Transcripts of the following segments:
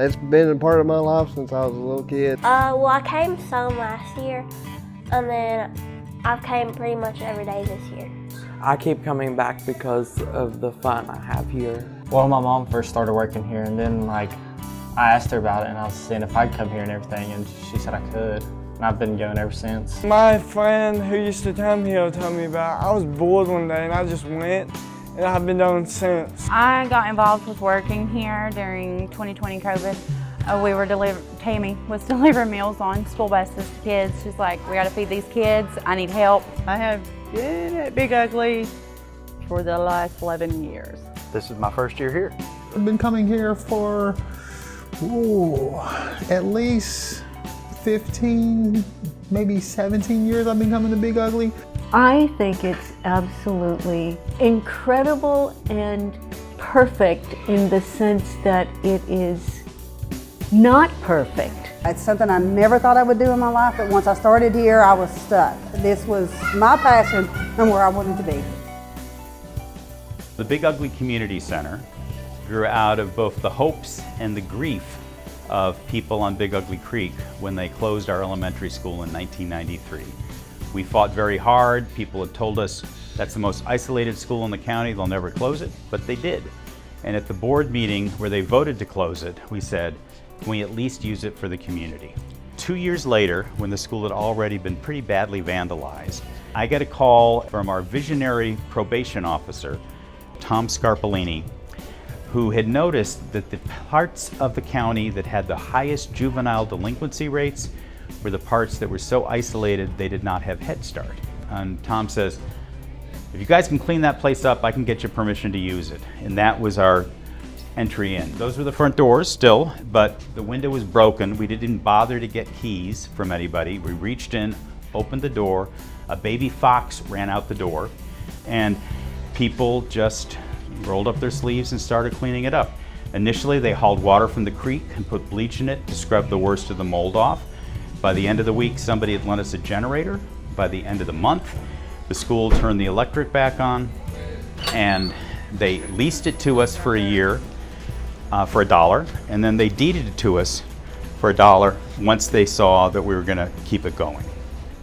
It's been a part of my life since I was a little kid. Well, I came some last year, and then I've came pretty much every day this year. I keep coming back because of the fun I have here. Well, my mom first started working here, and then I asked her about it, and I was saying if I'd come here and everything, and she said I could. And I've been going ever since. My friend who used to come here told me about it. I was bored one day and I just went, and I've been going since. I got involved with working here during 2020 COVID. Tammy was delivering meals on school buses to kids. She's like, we gotta feed these kids, I need help. I have been at Big Ugly for the last 11 years. This is my first year here. I've been coming here for, at least 15, maybe 17 years I've been coming to Big Ugly. I think it's absolutely incredible and perfect in the sense that it is not perfect. It's something I never thought I would do in my life, but once I started here, I was stuck. This was my passion and where I wanted to be. The Big Ugly Community Center grew out of both the hopes and the grief of people on Big Ugly Creek when they closed our elementary school in 1993. We fought very hard. People had told us that's the most isolated school in the county, they'll never close it, but they did. And at the board meeting where they voted to close it, we said, can we at least use it for the community? 2 years later, when the school had already been pretty badly vandalized, I get a call from our visionary probation officer, Tom Scarpolini, who had noticed that the parts of the county that had the highest juvenile delinquency rates were the parts that were so isolated they did not have Head Start. And Tom says, if you guys can clean that place up, I can get you permission to use it. And that was our entry in. Those were the front doors still, but the window was broken. We didn't bother to get keys from anybody. We reached in, opened the door, a baby fox ran out the door, and people just rolled up their sleeves and started cleaning it up. Initially, they hauled water from the creek and put bleach in it to scrub the worst of the mold off. By the end of the week, somebody had lent us a generator. By the end of the month, the school turned the electric back on, and they leased it to us for a year for $1, and then they deeded it to us for $1 once they saw that we were gonna keep it going.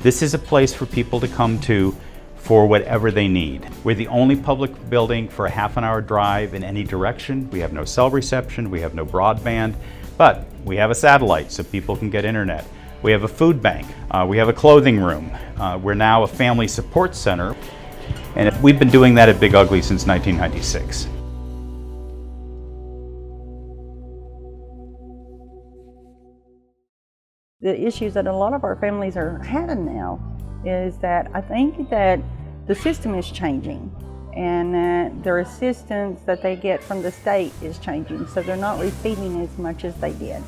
This is a place for people to come to for whatever they need. We're the only public building for a half-an-hour drive in any direction. We have no cell reception, we have no broadband, but we have a satellite so people can get internet. We have a food bank, we have a clothing room. We're now a family support center, and we've been doing that at Big Ugly since 1996. The issues that a lot of our families are having now is that I think that the system is changing, and that their assistance that they get from the state is changing, so they're not receiving as much as they did.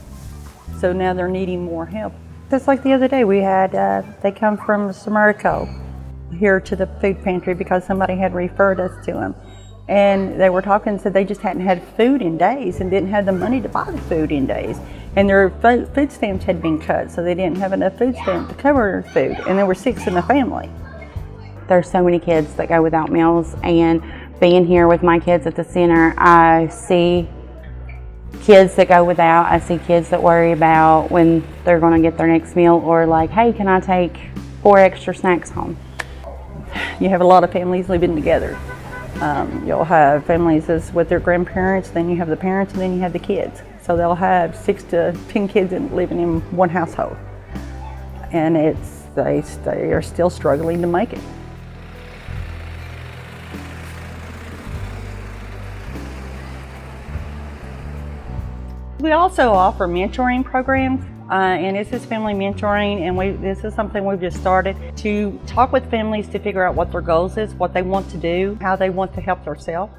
So now they're needing more help. Just like the other day, we had, they come from Samarico here to the food pantry because somebody had referred us to them. And they were talking, said they just hadn't had food in days and didn't have the money to buy the food in days. And their food stamps had been cut, so they didn't have enough food stamps to cover their food. And there were 6 in the family. There's so many kids that go without meals, and being here with my kids at the center, I see kids that go without, I see kids that worry about when they're gonna get their next meal, or like, hey, can I take 4 extra snacks home? You have a lot of families living together. You'll have families as with their grandparents, then you have the parents, and then you have the kids. So they'll have 6 to 10 kids living in one household. And they are still struggling to make it. We also offer mentoring programs, and this is family mentoring, and this is something we've just started to talk with families to figure out what their goals is, what they want to do, how they want to help themselves,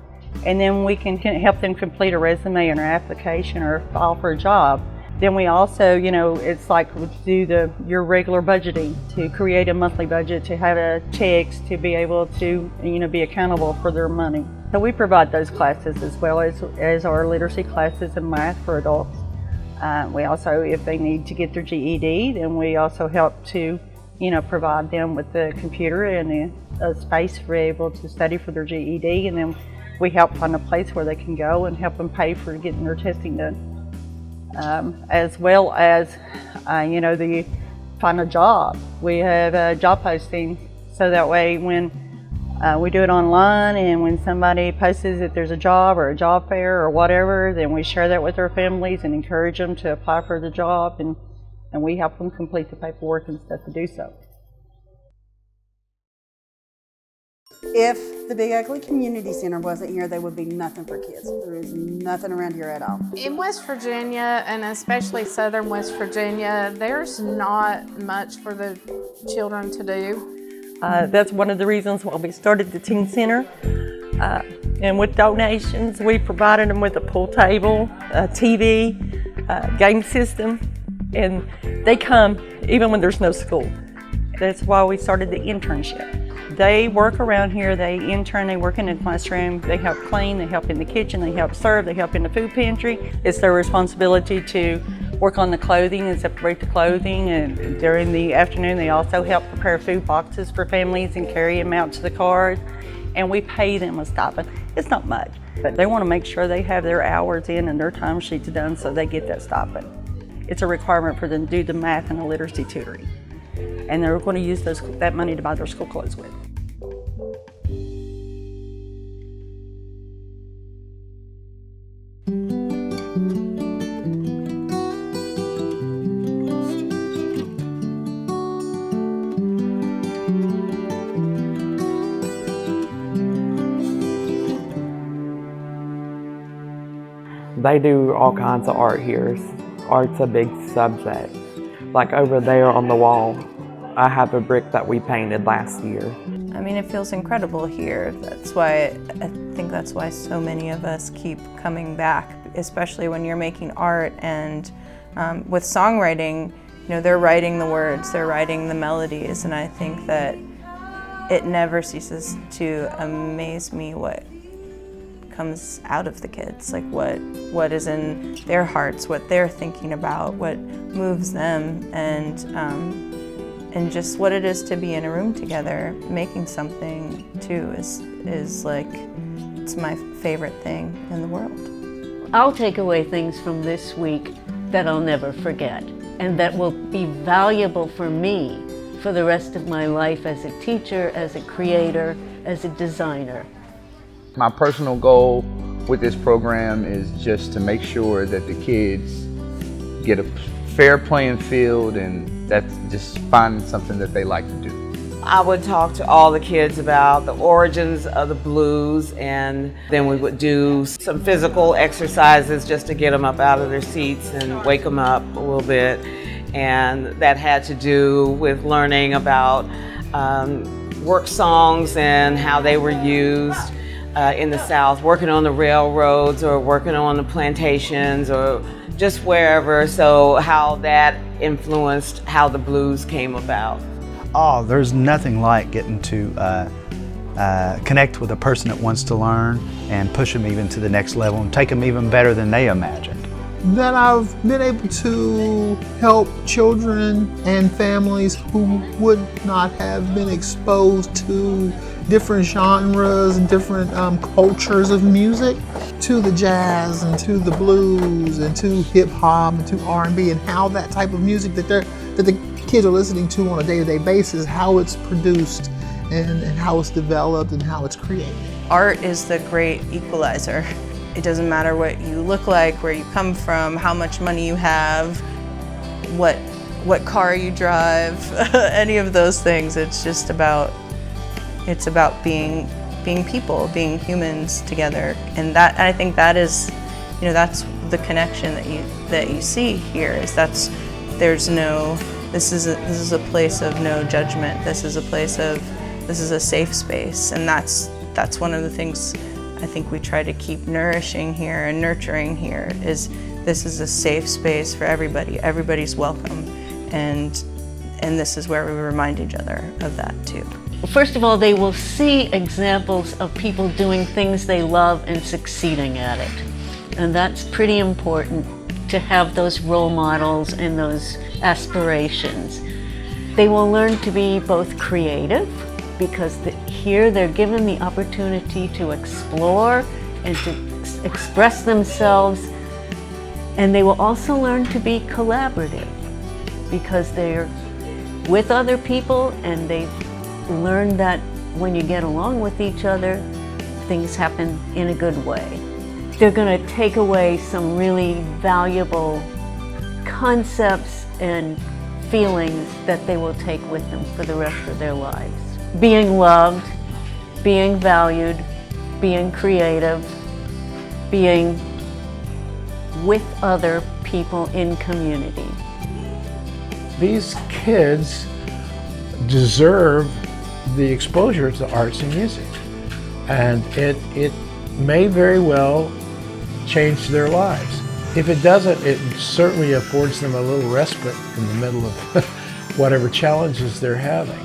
and then we can help them complete a resume or an application or file for a job. Then we also, it's like we do your regular budgeting, to create a monthly budget, to have checks, to be able to, be accountable for their money. So we provide those classes as well as our literacy classes and math for adults. We also, if they need to get their GED, then we also help to, provide them with the computer and a space to be able to study for their GED, and then we help find a place where they can go and help them pay for getting their testing done. as well as, the find a job. We have a job posting, so that way when we do it online, and when somebody posts that there's a job or a job fair or whatever, then we share that with their families and encourage them to apply for the job, and we help them complete the paperwork and stuff to do so. If the Big Ugly Community Center wasn't here, there would be nothing for kids. There is nothing around here at all. In West Virginia, and especially southern West Virginia, there's not much for the children to do. That's one of the reasons why we started the teen center. And with donations, we provided them with a pool table, a TV, game system, and they come even when there's no school. That's why we started the internship. They work around here, they intern, they work in the classroom, they help clean, they help in the kitchen, they help serve, they help in the food pantry. It's their responsibility to work on the clothing and separate the clothing, and during the afternoon they also help prepare food boxes for families and carry them out to the cars, and we pay them a stipend. It's not much, but they want to make sure they have their hours in and their time sheets done so they get that stipend. It's a requirement for them to do the math and the literacy tutoring, and they're going to use that money to buy their school clothes with. They do all kinds of art here. Art's a big subject. Like over there on the wall, I have a brick that we painted last year. I mean, it feels incredible here. That's why, I think that's why so many of us keep coming back, especially when you're making art and with songwriting, they're writing the words, they're writing the melodies, and I think that it never ceases to amaze me what comes out of the kids, like what is in their hearts, what they're thinking about, what moves them, and just what it is to be in a room together making something too is like, it's my favorite thing in the world. I'll take away things from this week that I'll never forget, and that will be valuable for me for the rest of my life as a teacher, as a creator, as a designer. My personal goal with this program is just to make sure that the kids get a fair playing field, and that's just finding something that they like to do. I would talk to all the kids about the origins of the blues, and then we would do some physical exercises just to get them up out of their seats and wake them up a little bit. And that had to do with learning about work songs and how they were used in the South, working on the railroads or working on the plantations or just wherever, so how that influenced how the blues came about. Oh, there's nothing like getting to connect with a person that wants to learn and push them even to the next level and take them even better than they imagined. That I've been able to help children and families who would not have been exposed to different genres and different cultures of music, to the jazz and to the blues and to hip hop and to R&B, and how that type of music that the kids are listening to on a day-to-day basis, how it's produced and how it's developed and how it's created. Art is the great equalizer. It doesn't matter what you look like, where you come from, how much money you have, what car you drive, any of those things. It's just about, it's about being people, being humans together, and I think that is, that's the connection that you see here. Is there's no, this is a place of no judgment. This is a safe space, and that's one of the things I think we try to keep nourishing here and nurturing here. Is this is a safe space for everybody. Everybody's welcome, and this is where we remind each other of that too. First of all, they will see examples of people doing things they love and succeeding at it. And that's pretty important, to have those role models and those aspirations. They will learn to be both creative, because here they're given the opportunity to explore and to express themselves And they will also learn to be collaborative because they're with other people and they've learned that when you get along with each other, things happen in a good way. They're going to take away some really valuable concepts and feelings that they will take with them for the rest of their lives. Being loved, being valued, being creative, being with other people in community. These kids deserve the exposure to arts and music, and it may very well change their lives. If it doesn't, it certainly affords them a little respite in the middle of whatever challenges they're having.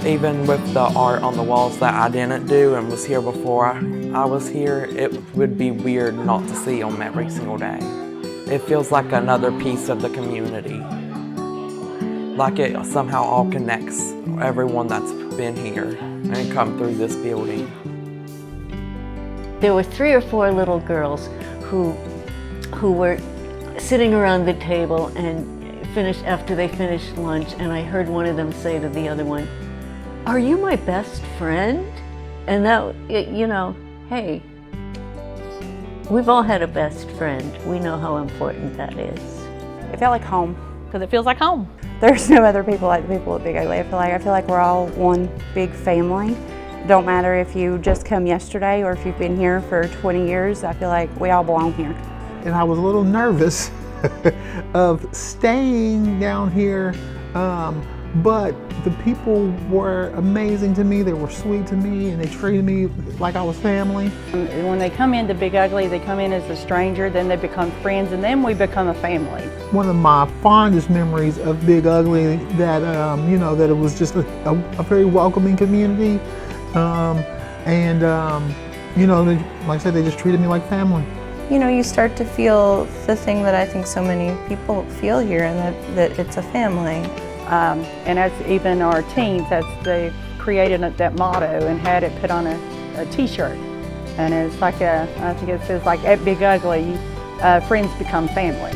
Even with the art on the walls that I didn't do and was here before I was here, it would be weird not to see them every single day. It feels like another piece of the community. Like it somehow all connects everyone that's been here and come through this building. There were 3 or 4 little girls who were sitting around the table and after they finished lunch, and I heard one of them say to the other one, "Are you my best friend?" And that, you know, hey, we've all had a best friend. We know how important that is. It felt like home. Because it feels like home. There's no other people like the people at Big Ugly. I feel like we're all one big family. Don't matter if you just come yesterday or if you've been here for 20 years, I feel like we all belong here. And I was a little nervous of staying down here, but the people were amazing to me. They were sweet to me, and they treated me like I was family. When they come into Big Ugly, they come in as a stranger, then they become friends, and then we become a family. One of my fondest memories of Big Ugly, that you know, that it was just a very welcoming community, you know, like I said, they just treated me like family. You know, you start to feel the thing that I think so many people feel here, and that it's a family. And as even our teens, they created that motto and had it put on a t-shirt. And it's like I think it says like, at Big Ugly, friends become family.